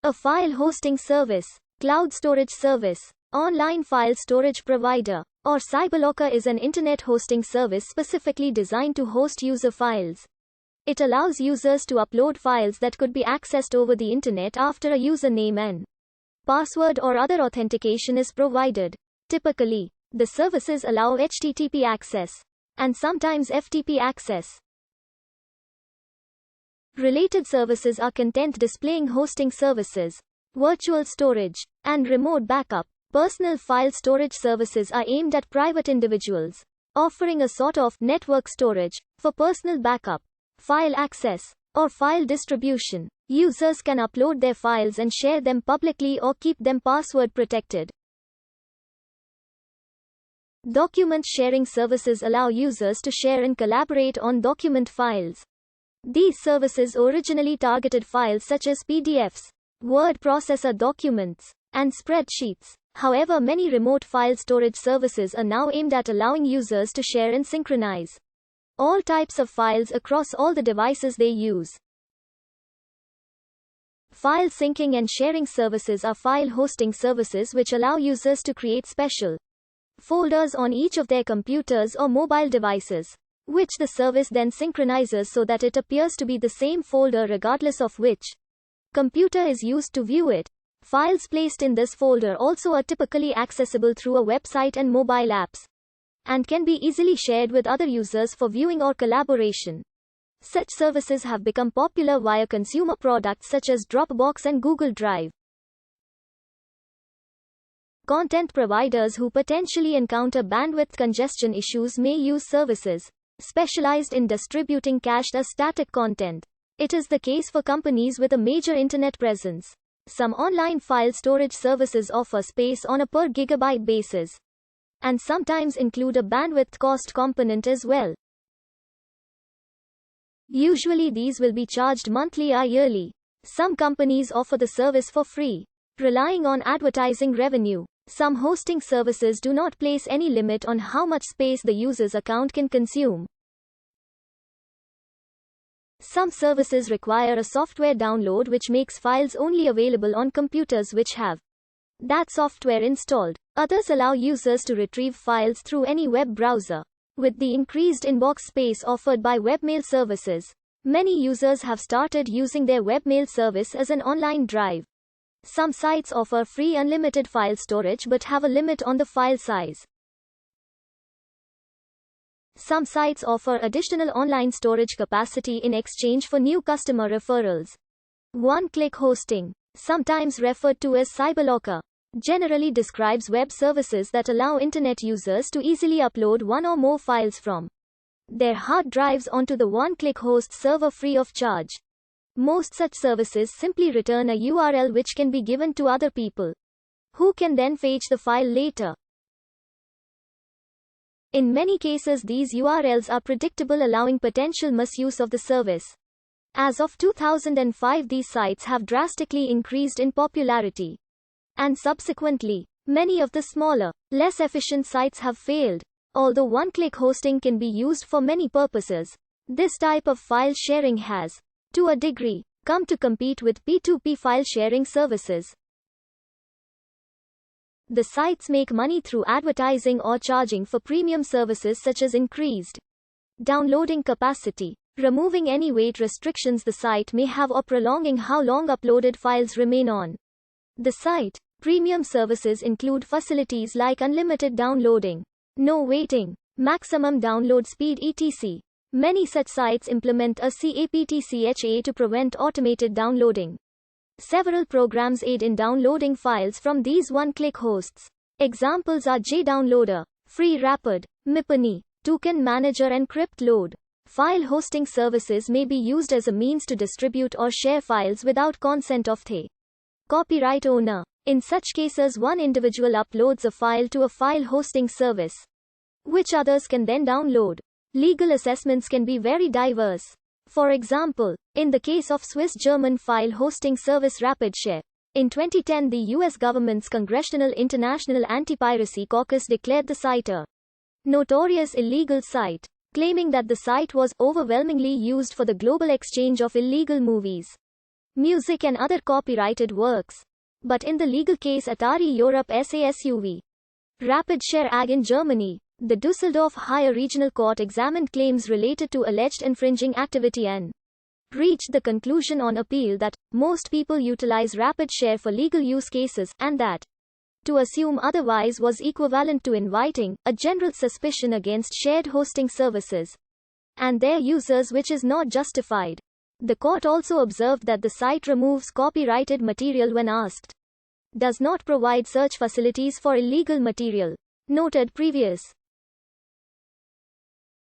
A file hosting service, cloud storage service, online file storage provider, or cyberlocker is an internet hosting service specifically designed to host user files. It allows users to upload files that could be accessed over the internet after a username and password or other authentication is provided. Typically, the services allow HTTP access and sometimes FTP access. Related services are content displaying hosting services, virtual storage, and remote backup. Personal file storage services are aimed at private individuals, offering a sort of network storage for personal backup, file access, or file distribution. Users can upload their files and share them publicly or keep them password protected. Document sharing services allow users to share and collaborate on document files. These services originally targeted files such as PDFs, word processor documents, and spreadsheets. However, many remote file storage services are now aimed at allowing users to share and synchronize all types of files across all the devices they use. File syncing and sharing services are file hosting services which allow users to create special folders on each of their computers or mobile devices, which the service then synchronizes so that it appears to be the same folder regardless of which computer is used to view it. Files placed in this folder also are typically accessible through a website and mobile apps, and can be easily shared with other users for viewing or collaboration. Such services have become popular via consumer products such as Dropbox and Google Drive. Content providers who potentially encounter bandwidth congestion issues may use services specialized in distributing cached or static content. It is the case for companies with a major internet presence. Some online file storage services offer space on a per gigabyte basis, and sometimes include a bandwidth cost component as well. Usually these will be charged monthly or yearly. Some companies offer the service for free, relying on advertising revenue. Some hosting services do not place any limit on how much space the user's account can consume. Some services require a software download which makes files only available on computers which have that software installed. Others allow users to retrieve files through any web browser. With the increased inbox space offered by webmail services, many users have started using their webmail service as an online drive. Some sites offer free unlimited file storage but have a limit on the file size. Some sites offer additional online storage capacity in exchange for new customer referrals. One-click hosting, sometimes referred to as cyberlocker, generally describes web services that allow internet users to easily upload one or more files from their hard drives onto the one-click host server free of charge. Most such services simply return a URL which can be given to other people, who can then fetch the file later. In many cases these URLs are predictable, allowing potential misuse of the service. As of 2005 these sites have drastically increased in popularity. And subsequently, many of the smaller, less efficient sites have failed. Although one-click hosting can be used for many purposes, this type of file sharing has, to a degree, come to compete with P2P file sharing services. The sites make money through advertising or charging for premium services such as increased downloading capacity, removing any weight restrictions the site may have, or prolonging how long uploaded files remain on the site. Premium services include facilities like unlimited downloading, no waiting, maximum download speed etc. Many such sites implement a CAPTCHA to prevent automated downloading. Several programs aid in downloading files from these one-click hosts. Examples are JDownloader, Free Rapid, Mipany, Token Manager and CryptLoad. File hosting services may be used as a means to distribute or share files without consent of the copyright owner. In such cases one individual uploads a file to a file hosting service, which others can then download. Legal assessments can be very diverse. For example, in the case of Swiss-German file hosting service RapidShare, in 2010 the US government's Congressional International Anti-Piracy Caucus declared the site a notorious illegal site, claiming that the site was overwhelmingly used for the global exchange of illegal movies. music and other copyrighted works. But in the legal case Atari Europe SASUV Rapid Share AG in Germany, the Düsseldorf Higher Regional Court examined claims related to alleged infringing activity and reached the conclusion on appeal that most people utilize rapid share for legal use cases, and that to assume otherwise was equivalent to inviting a general suspicion against shared hosting services and their users, which is not justified. The court also observed that the site removes copyrighted material when asked, does not provide search facilities for illegal material. Noted previous